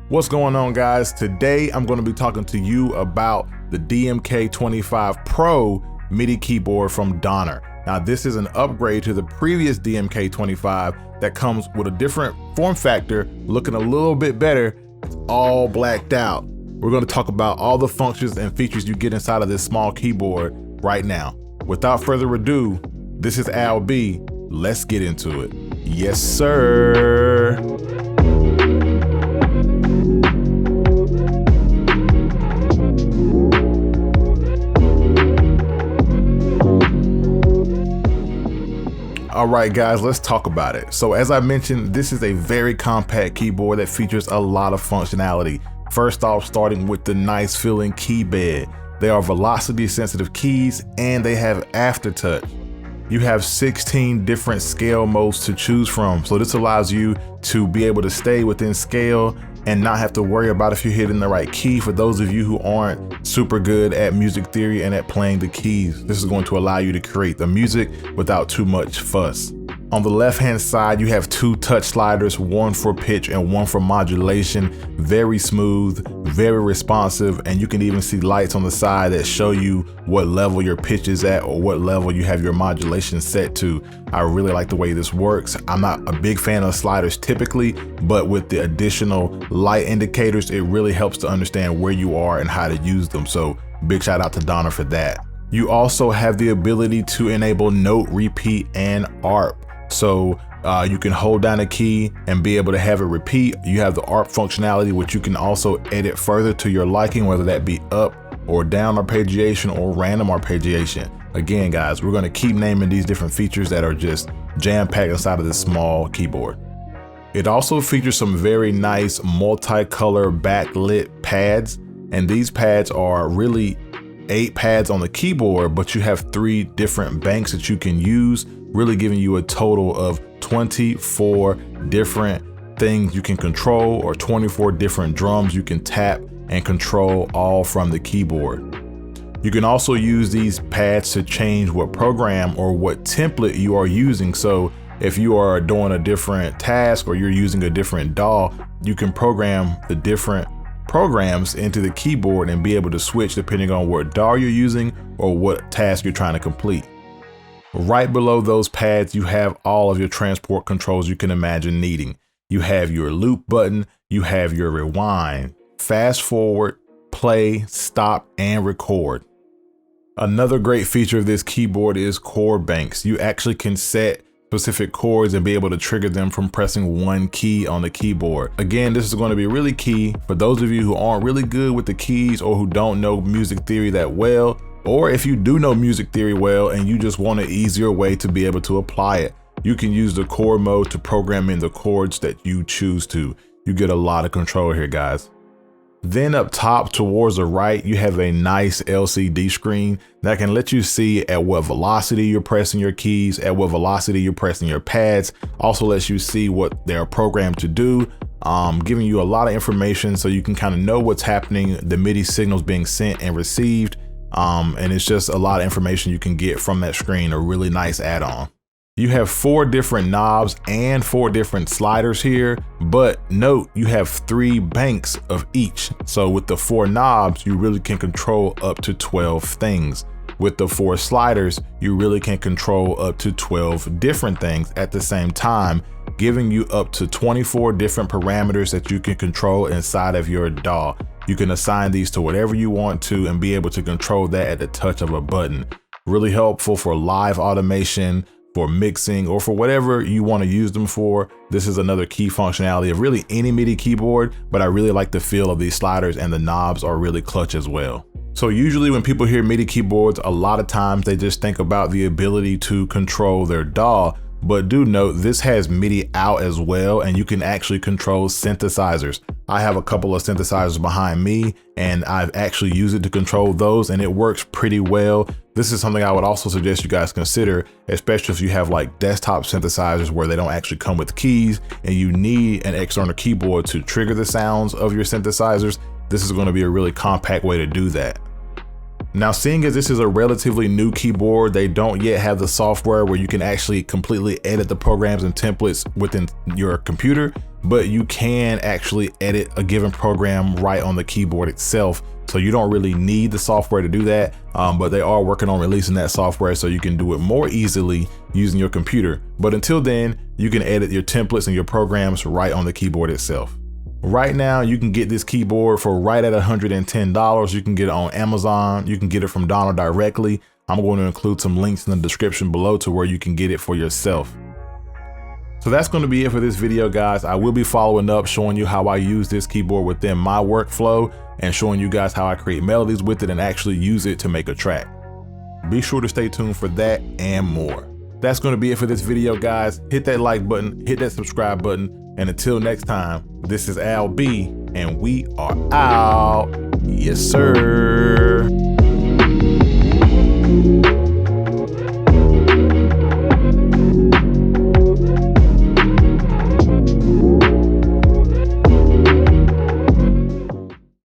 What's going on, guys? Today I'm going to be talking to you about the DMK25 PRO MIDI keyboard from Donner. Now, this is an upgrade to the previous DMK25 that comes with a different form factor, looking a little bit better. It's all blacked out. We're going to talk about all the functions and features you get inside of this small keyboard right now. Without further ado, this is Al B. Let's get into it. Yes, sir. All right, guys, let's talk about it. So as I mentioned, this is a very compact keyboard that features a lot of functionality. First off, starting with the nice feeling key bed. They are velocity sensitive keys and they have aftertouch. You have 16 different scale modes to choose from. So this allows you to be able to stay within scale and not have to worry about if you're hitting the right key. For those of you who aren't super good at music theory and at playing the keys, this is going to allow you to create the music without too much fuss. On the left-hand side, you have two touch sliders, one for pitch and one for modulation. Very smooth, very responsive, and you can even see lights on the side that show you what level your pitch is at or what level you have your modulation set to. I really like the way this works. I'm not a big fan of sliders typically, but with the additional light indicators, it really helps to understand where you are and how to use them. So big shout out to Donner for that. You also have the ability to enable note repeat and ARP. So you can hold down a key and be able to have it repeat. You have the ARP functionality, which you can also edit further to your liking, whether that be up or down arpeggiation or random arpeggiation. Again, guys, we're going to keep naming these different features that are just jam-packed inside of this small keyboard. It also features some very nice multicolor backlit pads, and these pads are really 8 pads on the keyboard, but you have 3 different banks that you can use, really giving you a total of 24 different things you can control, or 24 different drums you can tap and control, all from the keyboard. You can also use these pads to change what program or what template you are using. So if you are doing a different task or you're using a different DAW, you can program the different programs into the keyboard and be able to switch depending on what DAW you're using or what task you're trying to complete. Right below those pads, you have all of your transport controls you can imagine needing. You have your loop button, you have your rewind, fast forward, play, stop, and record. Another great feature of this keyboard is chord banks. You actually can set specific chords and be able to trigger them from pressing one key on the keyboard. Again, this is going to be really key for those of you who aren't really good with the keys or who don't know music theory that well, or if you do know music theory well and you just want an easier way to be able to apply it. You can use the chord mode to program in the chords that you choose to. You get a lot of control here, guys. Then up top towards the right, you have a nice LCD screen that can let you see at what velocity you're pressing your keys, at what velocity you're pressing your pads. Also lets you see what they're programmed to do, giving you a lot of information so you can kind of know what's happening, the MIDI signals being sent and received. And it's just a lot of information you can get from that screen, a really nice add-on. You have 4 different knobs and 4 different sliders here, but note you have 3 banks of each. So with the 4 knobs, you really can control up to 12 things. With the 4 sliders, you really can control up to 12 different things at the same time, giving you up to 24 different parameters that you can control inside of your DAW. You can assign these to whatever you want to and be able to control that at the touch of a button. Really helpful for live automation, for mixing, or for whatever you want to use them for. This is another key functionality of really any MIDI keyboard, but I really like the feel of these sliders, and the knobs are really clutch as well. So usually when people hear MIDI keyboards, a lot of times they just think about the ability to control their DAW, but do note this has MIDI out as well, and you can actually control synthesizers. I have a couple of synthesizers behind me, and I've actually used it to control those, and it works pretty well. This is something I would also suggest you guys consider, especially if you have like desktop synthesizers where they don't actually come with keys and you need an external keyboard to trigger the sounds of your synthesizers. This is going to be a really compact way to do that. Now, seeing as this is a relatively new keyboard, they don't yet have the software where you can actually completely edit the programs and templates within your computer, but you can actually edit a given program right on the keyboard itself. So you don't really need the software to do that, but they are working on releasing that software so you can do it more easily using your computer. But until then, you can edit your templates and your programs right on the keyboard itself. Right now, you can get this keyboard for right at $110. You can get it on Amazon. You can get it from Donner directly. I'm going to include some links in the description below to where you can get it for yourself. So that's going to be it for this video, guys. I will be following up showing you how I use this keyboard within my workflow and showing you guys how I create melodies with it and actually use it to make a track. Be sure to stay tuned for that and more. That's going to be it for this video, guys. Hit that like button, hit that subscribe button, and until next time, this is Al B, and we are out. Yes, sir.